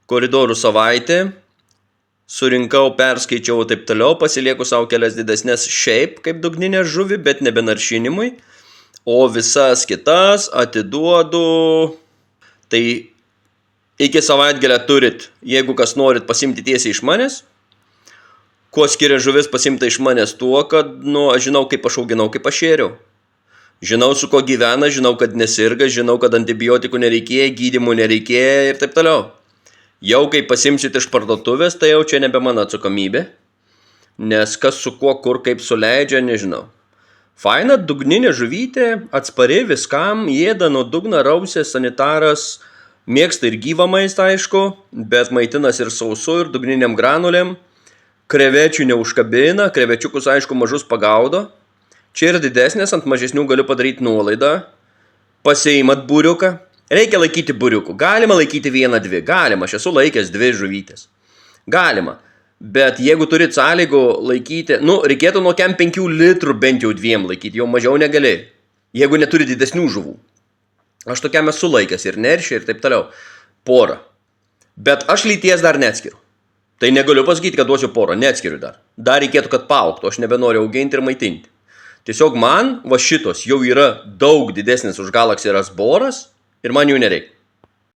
koridorų savaitė, surinkau, perskaičiau taip toliau, pasilieku savo kelias didesnės šiaip kaip dugninę žuvį, bet nebe naršinimui, o visas kitas atiduodu. Tai iki savaitgalio turit, jeigu kas norit pasimti tiesiai iš manęs. Kuo skiria žuvis pasimta iš manęs tuo, kad, aš žinau, kaip aš auginau, kaip aš šėriau. Žinau, su ko gyvena, žinau, kad nesirga, žinau, kad antibiotikų nereikėjo, gydymų nereikėjo ir taip toliau. Jau kai pasimsit iš parduotuvės, tai jau čia nebe mano atsakomybė, nes kas su kuo, kur, kaip suleidžia, nežinau. Faina dugninė žuvytė, atspari viskam, ėda nuo dugno, rausė, sanitaras, mėgsta ir gyvą maistą, aišku, bet maitinas ir sausu, ir dugniniam granulėm. Krevečių neužkabina, krevečiukus, aišku, mažus pagaudo. Čia ir didesnės, ant mažesnių galiu padaryti nuolaidą. Pasiimat buriuką. Reikia laikyti buriukų. Galima laikyti 1-2. Galima, aš esu laikęs 2 žuvytės. Galima. Bet jeigu turit sąlygų laikyti, reikėtų nuo 5 litrų bent jau 2 laikyti, jau mažiau negali. Jeigu neturi didesnių žuvų. Aš tokiam esu laikęs ir neršį ir taip toliau. Porą. Bet aš lyties dar neatskiriu. Tai negaliu pasakyti, kad duosiu porą, neatskiriu dar. Dar reikėtų, kad paaugtų, aš nebenoriu auginti ir maitinti. Tiesiog man, šitos jau yra daug didesnis už Galaxy Rasboras ir man jų nereikia.